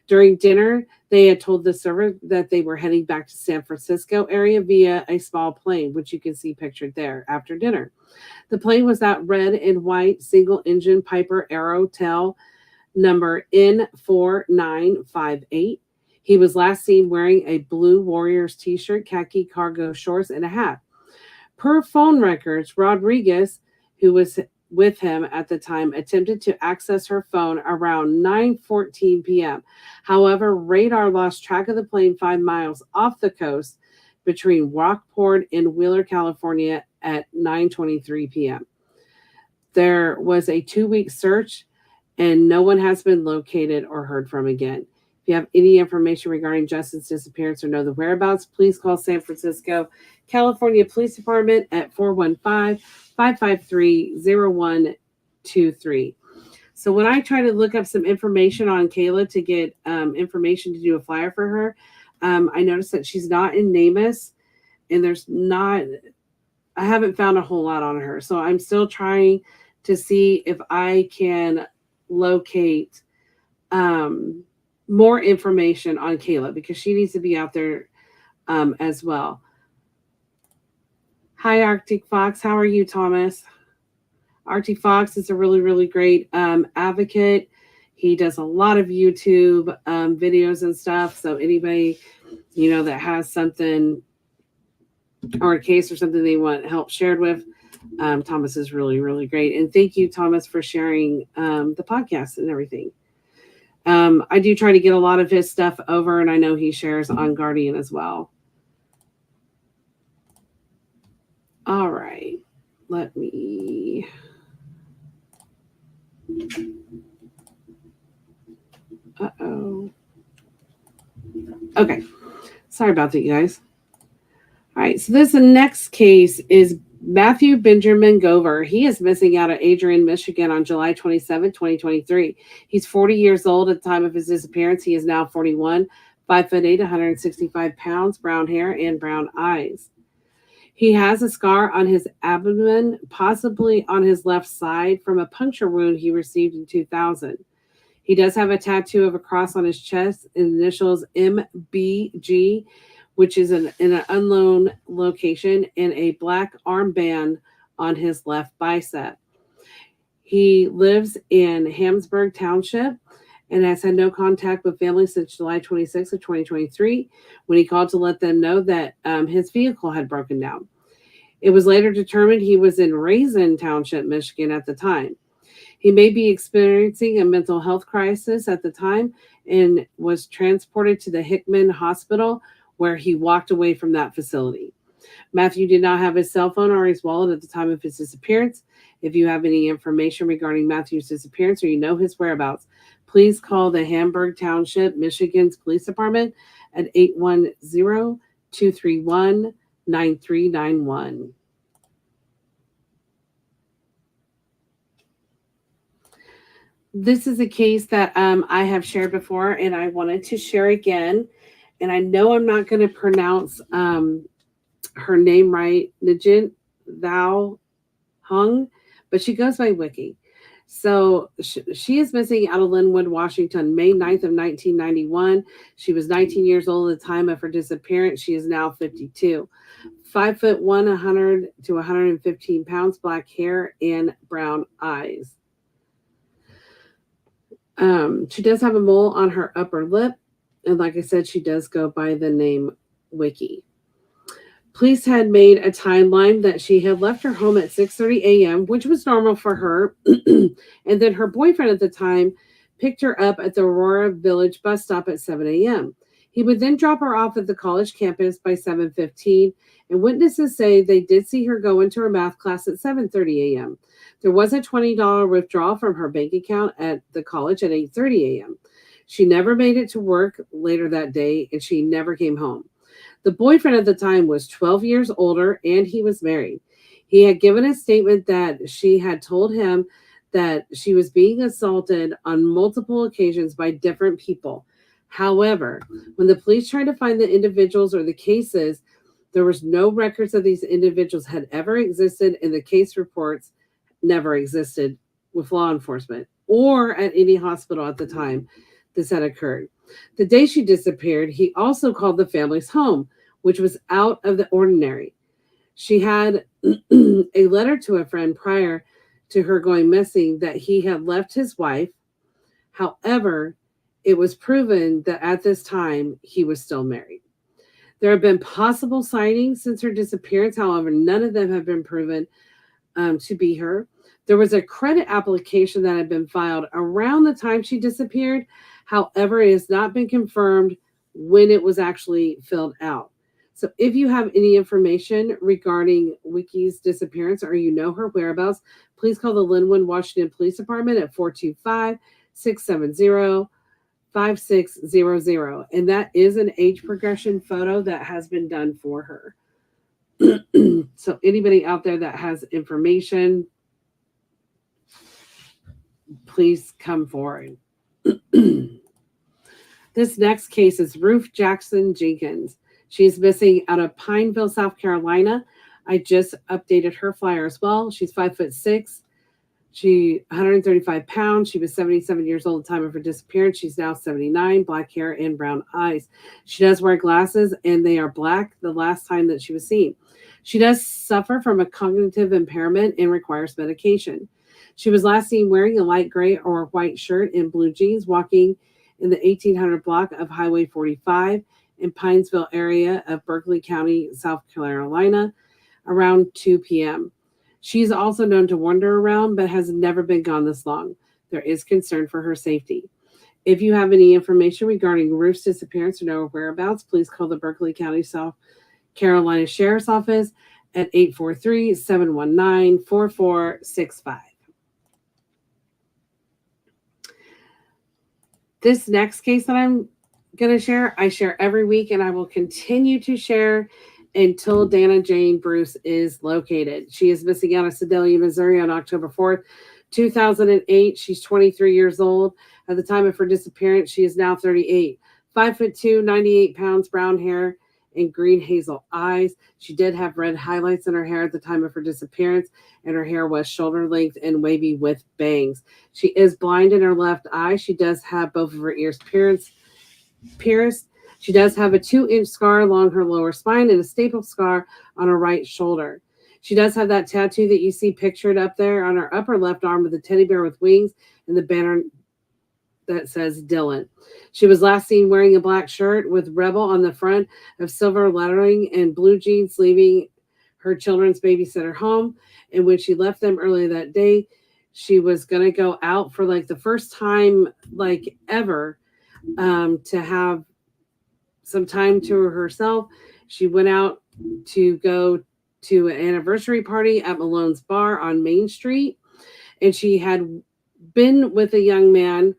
During dinner, they had told the server that they were heading back to San Francisco area via a small plane, which you can see pictured there after dinner. The plane was that red and white single-engine Piper Aerotel number N4958. He was last seen wearing a blue Warriors t-shirt, khaki cargo shorts, and a hat. Per phone records, Rodriguez, who was with him at the time, attempted to access her phone around 9:14 p.m. However, radar lost track of the plane 5 miles off the coast between Rockport and Wheeler, California at 9:23 p.m. There was a 2-week search and no one has been located or heard from again. If you have any information regarding Justin's disappearance or know the whereabouts, please call San Francisco, California Police Department at 415-553-0123. So when I try to look up some information on Kayla to get information to do a flyer for her, I noticed that she's not in NamUs, and I haven't found a whole lot on her. So I'm still trying to see if I can locate more information on Kayla because she needs to be out there as well. Hi, Arctic Fox. How are you, Thomas? Arctic Fox is a really, really great advocate. He does a lot of YouTube videos and stuff. So anybody, that has something or a case or something they want help shared with, Thomas is really, really great. And thank you, Thomas, for sharing the podcast and everything. I do try to get a lot of his stuff over, and I know he shares on Guardian as well. All right. Let me... Uh-oh. Okay. Sorry about that, you guys. All right. So the next case is Matthew Benjamin Gover. He is missing out of Adrian, Michigan on July 27, 2023. He's 40 years old at the time of his disappearance. He is now 41, 5'8", 165 pounds, brown hair, and brown eyes. He has a scar on his abdomen, possibly on his left side, from a puncture wound he received in 2000. He does have a tattoo of a cross on his chest, initials MBG, which is in an unknown location, and a black armband on his left bicep. He lives in Hamsburg Township and has had no contact with family since July 26 of 2023, when he called to let them know that his vehicle had broken down. It was later determined he was in Raisin Township, Michigan at the time. He may be experiencing a mental health crisis at the time and was transported to the Hickman Hospital, where he walked away from that facility. Matthew did not have his cell phone or his wallet at the time of his disappearance. If you have any information regarding Matthew's disappearance or you know his whereabouts, please call the Hamburg Township, Michigan's Police Department at 810-231-9391. This is a case that I have shared before, and I wanted to share again. And I know I'm not going to pronounce her name right, Najint Thou Hung, but she goes by Wiki. So she is missing out of Linwood, Washington, May 9th of 1991. She was 19 years old at the time of her disappearance. She is now 52. 5'1", 100 to 115 pounds, black hair, and brown eyes. She does have a mole on her upper lip. And like I said, she does go by the name Wiki. Police had made a timeline that she had left her home at 6:30 a.m., which was normal for her. And then her boyfriend at the time picked her up at the Aurora Village bus stop at 7 a.m. He would then drop her off at the college campus by 7:15, and witnesses say they did see her go into her math class at 7:30 a.m. There was a $20 withdrawal from her bank account at the college at 8:30 a.m. She never made it to work later that day, and she never came home. The boyfriend at the time was 12 years older, and he was married. He had given a statement that she had told him that she was being assaulted on multiple occasions by different people. However, when the police tried to find the individuals or the cases, there was no records of these individuals had ever existed, and the case reports never existed with law enforcement or at any hospital at the time this had occurred. The day she disappeared, he also called the family's home, which was out of the ordinary. She had a letter to a friend prior to her going missing that he had left his wife. However, It was proven that at this time he was still married. There have been possible sightings since her disappearance. However, none of them have been proven to be her. There was a credit application that had been filed around the time she disappeared. However, it has not been confirmed when it was actually filled out. So if you have any information regarding Wiki's disappearance or you know her whereabouts, please call the Linwood, Washington Police Department at 425 670 5600. And that is an age progression photo that has been done for her. So anybody out there that has information, please come forward. This next case is Ruth Jackson Jenkins. She's missing out of Pineville, South Carolina. I just updated her flyer as well. She's 5'6". She 135 pounds. She was 77 years old at the time of her disappearance. She's now 79, black hair and brown eyes. She does wear glasses and they are black the last time that she was seen. She does suffer from a cognitive impairment and requires medication. She was last seen wearing a light gray or white shirt and blue jeans, walking in the 1800 block of Highway 45 in Pinesville area of Berkeley County, South Carolina, around 2 p.m. She's also known to wander around, but has never been gone this long. There is concern for her safety. If you have any information regarding Ruth's disappearance or know her whereabouts, please call the Berkeley County, South Carolina Sheriff's Office at 843-719-4465. This next case that I'm going to share, I share every week, and I will continue to share until Dana Jane Bruce is located. She is missing out of Sedalia, Missouri on October 4th, 2008. She's 23 years old. At the time of her disappearance, she is now 38. 5'2", 98 pounds, brown hair, and green hazel eyes. She did have red highlights in her hair at the time of her disappearance, and her hair was shoulder length and wavy with bangs. She is blind in her left eye. She does have both of her ears pierced. She does have a 2-inch scar along her lower spine and a staple scar on her right shoulder. She does have that tattoo that you see pictured up there on her upper left arm with a teddy bear with wings and the banner that says Dylan. She was last seen wearing a black shirt with Rebel on the front of silver lettering and blue jeans, leaving her children's babysitter home. And when she left them earlier that day, she was going to go out for like the first time like ever to have some time to herself. She went out to go to an anniversary party at Malone's Bar on Main Street. And she had been with a young man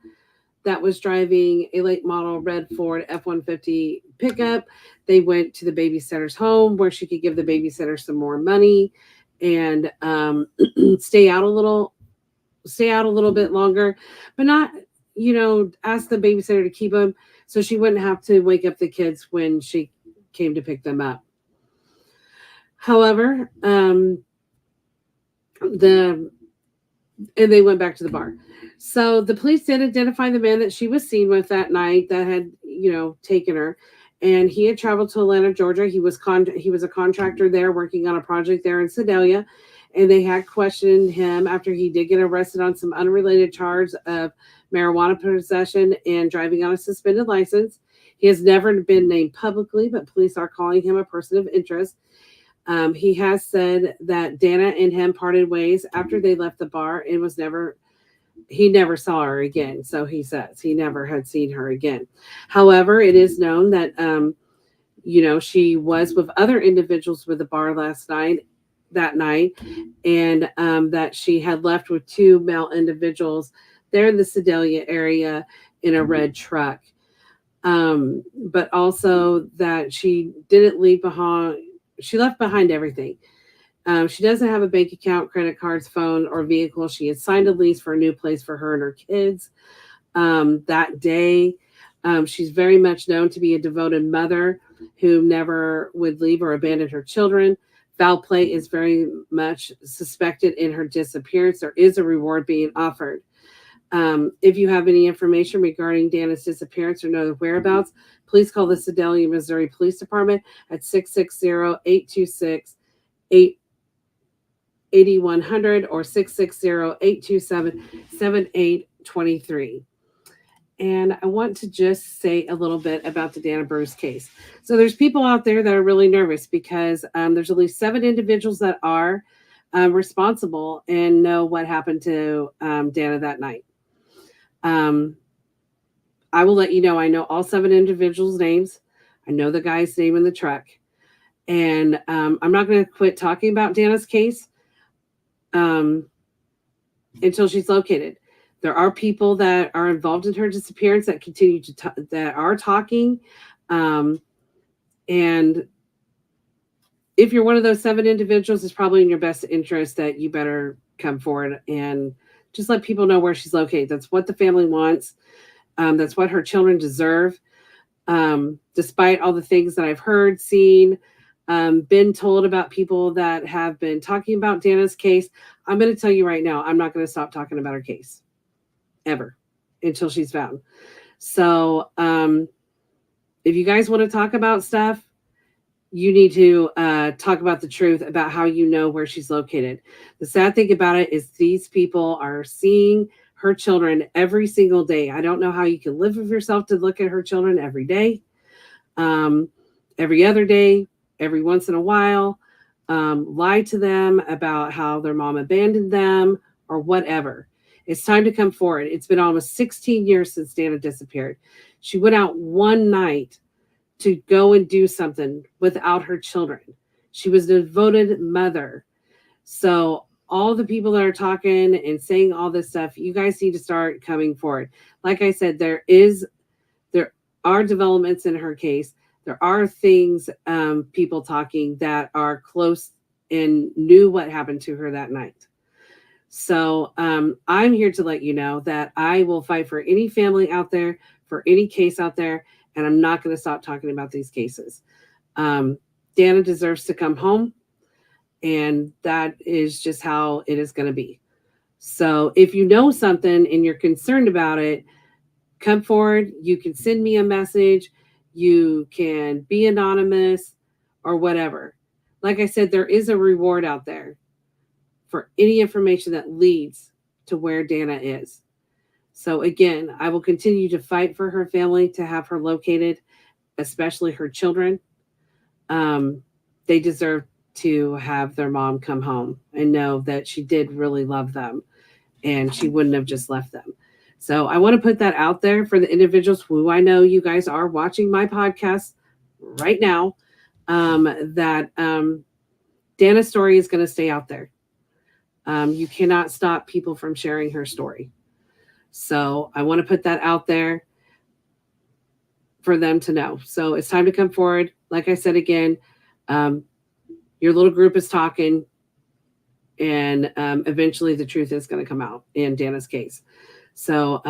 that was driving a late model red Ford F-150 pickup. They went to the babysitter's home where she could give the babysitter some more money and stay out a little bit longer, but not, ask the babysitter to keep them so she wouldn't have to wake up the kids when she came to pick them up. However, and they went back to the bar. So the police did identify the man that she was seen with that night that had, taken her. And he had traveled to Atlanta, Georgia. He was a contractor there working on a project there in Sedalia. And they had questioned him after he did get arrested on some unrelated charge of marijuana possession and driving on a suspended license. He has never been named publicly, but police are calling him a person of interest. He has said that Dana and him parted ways after they left the bar and he never saw her again. So he says he never had seen her again. However, it is known that, she was with other individuals with the bar that night, and that she had left with 2 male individuals there in the Sedalia area in a red truck. But also that she didn't leave behind. She left behind everything. She doesn't have a bank account, credit cards, phone, or vehicle. She had signed a lease for a new place for her and her kids that day. She's very much known to be a devoted mother who never would leave or abandon her children. Foul play is very much suspected in her disappearance. There is a reward being offered. If you have any information regarding Dana's disappearance or know the whereabouts, please call the Sedalia, Missouri Police Department at 660-826-8100 or 660-827-7823. And I want to just say a little bit about the Dana Bruce case. So there's people out there that are really nervous because there's at least 7 individuals that are responsible and know what happened to Dana that night. Um, I will let you know. I know all 7 individuals' names. I know the guy's name in the truck, and I'm not going to quit talking about Dana's case um, until she's located. There are people that are involved in her disappearance that continue to that are talking, and if you're one of those 7 individuals, it's probably in your best interest that you better come forward and just let people know where she's located. That's what the family wants. That's what her children deserve. Despite all the things that I've heard, seen, been told about people that have been talking about Dana's case, I'm going to tell you right now, I'm not going to stop talking about her case ever until she's found. So if you guys want to talk about stuff, you need to talk about the truth about how you know where she's located. The sad thing about it is these people are seeing her children every single day. I don't know how you can live with yourself to look at her children every day, every other day, every once in a while, lie to them about how their mom abandoned them or whatever. It's time to come forward. It's been almost 16 years since Dana disappeared. She went out one night to go and do something without her children. She was a devoted mother. So all the people that are talking and saying all this stuff, you guys need to start coming forward. Like I said, there are developments in her case. There are things, people talking that are close and knew what happened to her that night. So I'm here to let you know that I will fight for any family out there, for any case out there, and I'm not going to stop talking about these cases. Dana deserves to come home, and that is just how it is going to be. So if you know something and you're concerned about it, come forward. You can send me a message. You can be anonymous or whatever. Like I said, there is a reward out there for any information that leads to where Dana is. So again, I will continue to fight for her family to have her located, especially her children. They deserve to have their mom come home and know that she did really love them and she wouldn't have just left them. So I want to put that out there for the individuals who I know you guys are watching my podcast right now, that Dana's story is going to stay out there. You cannot stop people from sharing her story. So I want to put that out there for them to know. So it's time to come forward. Like I said again, your little group is talking, and eventually the truth is going to come out in Dana's case. So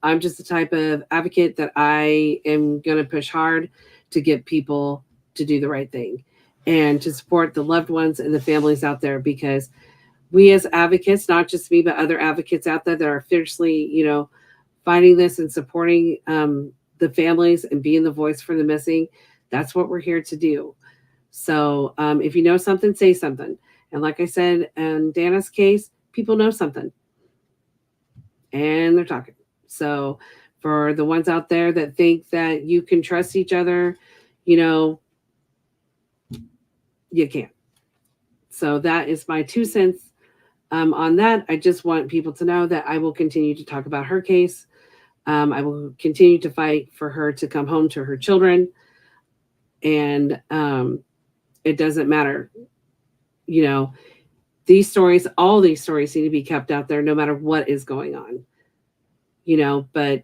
I'm just the type of advocate that I am going to push hard to get people to do the right thing and to support the loved ones and the families out there, because we as advocates, not just me, but other advocates out there that are fiercely, fighting this and supporting the families and being the voice for the missing. That's what we're here to do. So if you know something, say something. And like I said, in Dana's case, people know something and they're talking. So for the ones out there that think that you can trust each other, you can't. So that is my 2 cents on that. I just want people to know that I will continue to talk about her case. I will continue to fight for her to come home to her children. And it doesn't matter. All these stories need to be kept out there no matter what is going on. But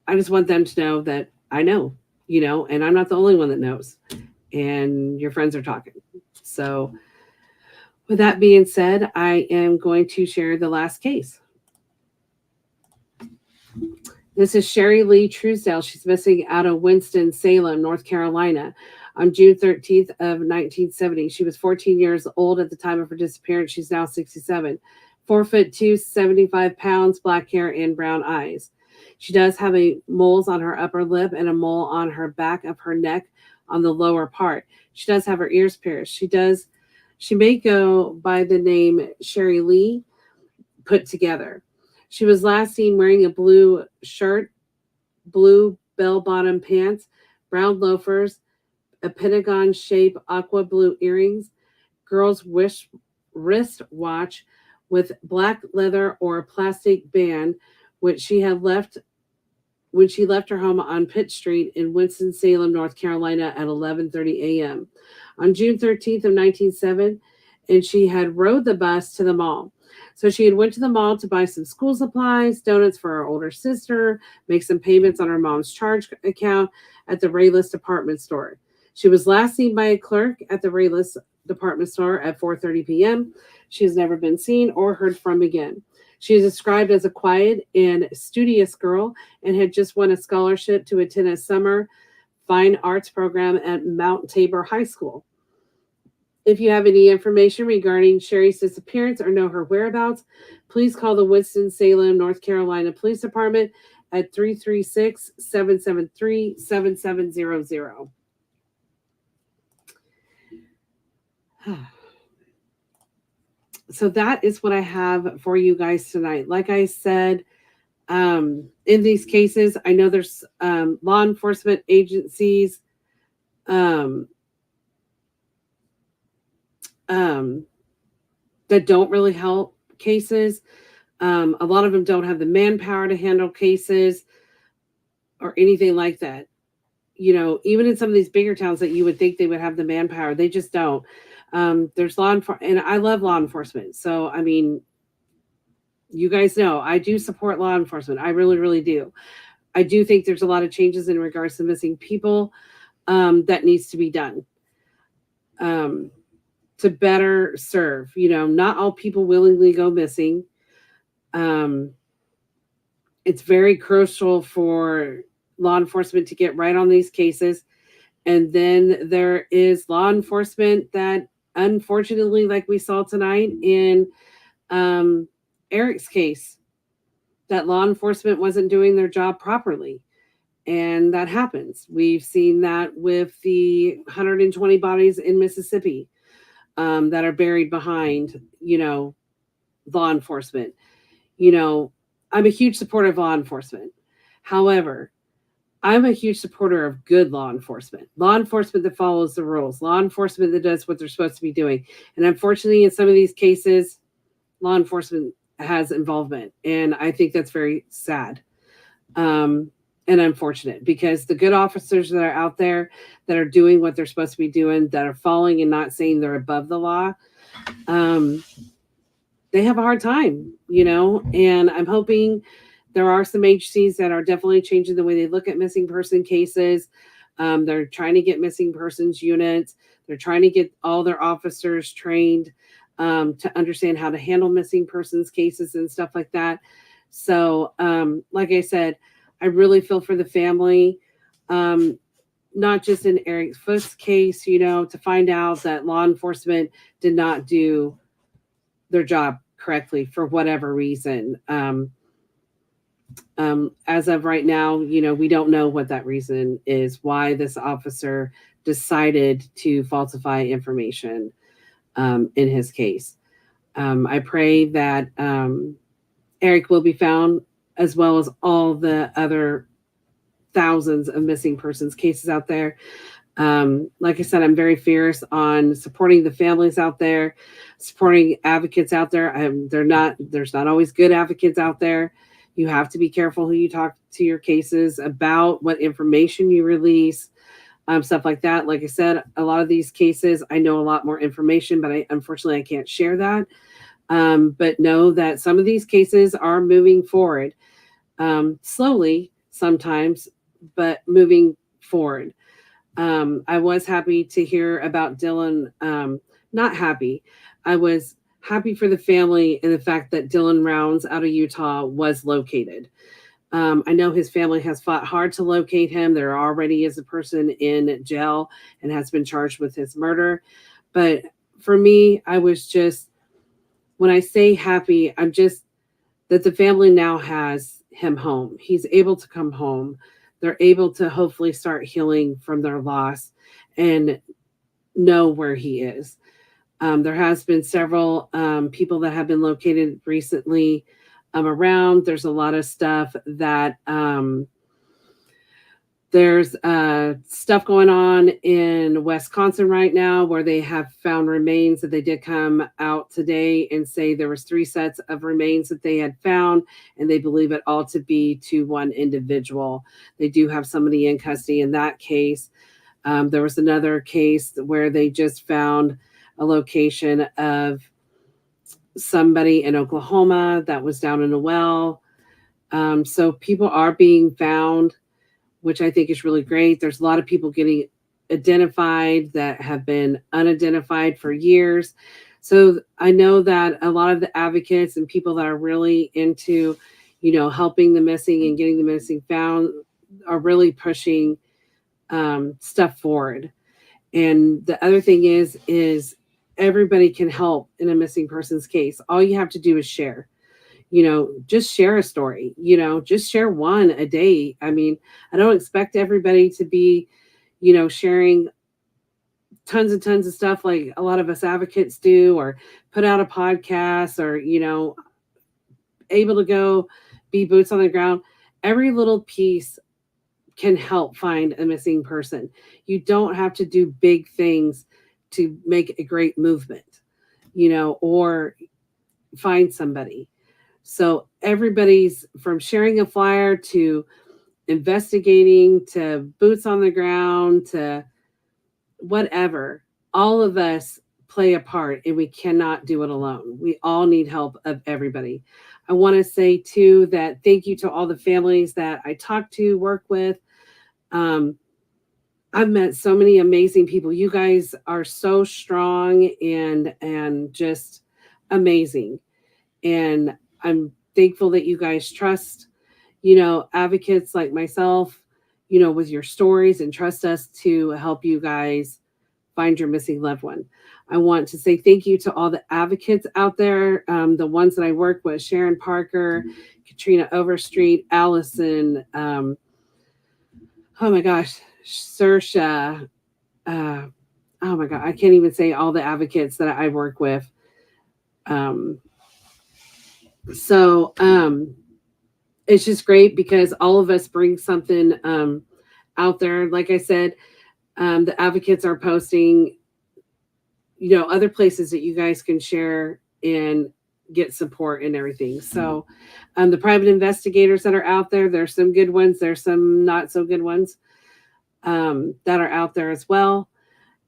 I just want them to know that I know, and I'm not the only one that knows. And your friends are talking. So with that being said, I am going to share the last case. This is Sherry Lee Truesdale. She's missing out of Winston-Salem, North Carolina, on June 13th of 1970. She was 14 years old at the time of her disappearance. She's now 67. 4'2", 75 pounds, black hair, and brown eyes. She does have a moles on her upper lip and a mole on her back of her neck on the lower part. She does have her ears pierced. She may go by the name Sherry Lee put together. She was last seen wearing a blue shirt, blue bell bottom pants, brown loafers, a pentagon shaped aqua blue earrings, girl's wrist watch with black leather or plastic band, which she had left when she left her home on Pitt Street in Winston-Salem, North Carolina at 11:30 a.m. on June 13th of 1907, and she had rode the bus to the mall. So she had went to the mall to buy some school supplies, donuts for her older sister, make some payments on her mom's charge account at the Rayless department store. She was last seen by a clerk at the Rayless department store at 4:30 p.m. She has never been seen or heard from again. She is described as a quiet and studious girl and had just won a scholarship to attend a summer fine arts program at Mount Tabor High School. If you have any information regarding Sherry's disappearance or know her whereabouts, please call the Winston-Salem, North Carolina Police Department at 336-773-7700. So that is what I have for you guys tonight. Like I said, in these cases, I know there's law enforcement agencies that don't really help cases. A lot of them don't have the manpower to handle cases or anything like that. You know, even in some of these bigger towns that you would think they would have the manpower, they just don't. There's law enforcement, and I love law enforcement. So, I mean, you guys know I do support law enforcement. I really, really do. I do think there's a lot of changes in regards to missing people that needs to be done to better serve. You know, not all people willingly go missing. It's very crucial for law enforcement to get right on these cases. And then there is law enforcement that, unfortunately, like we saw tonight in Eric's case, that law enforcement wasn't doing their job properly. And that happens. We've seen that with the 120 bodies in Mississippi that are buried behind, you know, law enforcement. You know, I'm a huge supporter of law enforcement. However, I'm a huge supporter of good law enforcement that follows the rules, law enforcement that does what they're supposed to be doing. And unfortunately, in some of these cases, law enforcement has involvement. And I think that's very sad and unfortunate, because the good officers that are out there that are doing what they're supposed to be doing, that are following and not saying they're above the law, they have a hard time, you know, and I'm hoping there are some agencies that are definitely changing the way they look at missing person cases. They're trying to get missing persons units. They're trying to get all their officers trained to understand how to handle missing persons cases and stuff like that. So, like I said, I really feel for the family, not just in Eric Fuss's case, you know, to find out that law enforcement did not do their job correctly for whatever reason. As of right now, you know, we don't know what that reason is, why this officer decided to falsify information in his case. I pray that Eric will be found, as well as all the other thousands of missing persons cases out there. Like I said, I'm very fierce on supporting the families out there, supporting advocates out there. There's not always good advocates out there. You have to be careful who you talk to your cases about, what information you release, stuff like that. Like I said, a lot of these cases, I know a lot more information, but unfortunately I can't share that. But know that some of these cases are moving forward, slowly sometimes, but moving forward. I was happy to hear about Dylan. Not happy. I was happy for the family and the fact that Dylan Rounds out of Utah was located. I know his family has fought hard to locate him. There already is a person in jail and has been charged with his murder. But for me, I was just, when I say happy, I'm just that the family now has him home. He's able to come home. They're able to hopefully start healing from their loss and know where he is. There has been several people that have been located recently around. There's a lot of stuff that there's stuff going on in Wisconsin right now where they have found remains that they did come out today and say there was 3 sets of remains that they had found, and they believe it all to be to one individual. They do have somebody in custody in that case. There was another case where they just found a location of somebody in Oklahoma that was down in a well. So people are being found, which I think is really great. There's a lot of people getting identified that have been unidentified for years. So I know that a lot of the advocates and people that are really into, helping the missing and getting the missing found are really pushing stuff forward. And the other thing is everybody can help in a missing person's case. All you have to do is share. Just share a story, just share one a day. I mean, I don't expect everybody to be, sharing tons and tons of stuff like a lot of us advocates do, or put out a podcast, or, able to go be boots on the ground. Every little piece can help find a missing person. You don't have to do big things to make a great movement, or find somebody. So everybody's, from sharing a flyer to investigating to boots on the ground to whatever, all of us play a part, and we cannot do it alone. We all need help of everybody. I want to say too that thank you to all the families that I talk to, work with. I've met so many amazing people. You guys are so strong and just amazing. And I'm thankful that you guys trust, advocates like myself, with your stories, and trust us to help you guys find your missing loved one. I want to say thank you to all the advocates out there, the ones that I work with: Sharon Parker, Katrina Overstreet, Allison, oh my gosh, Sersha, oh my God, I can't even say all the advocates that I work with. So it's just great because all of us bring something out there. Like I said, the advocates are posting, other places that you guys can share and get support and everything. So the private investigators that are out there, there's some good ones, there's some not so good ones that are out there as well.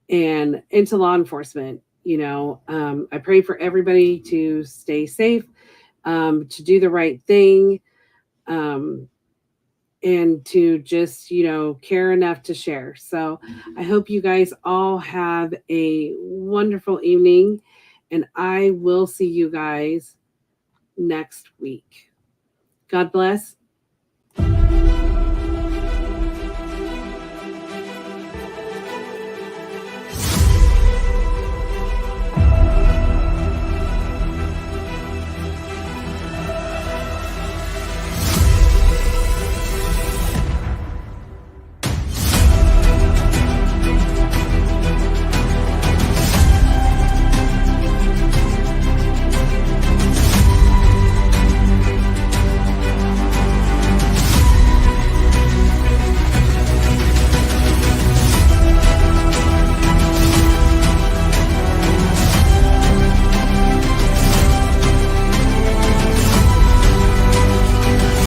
And into law enforcement, I pray for everybody to stay safe, to do the right thing, and to just, care enough to share. So I hope you guys all have a wonderful evening, and I will see you guys next week. God bless.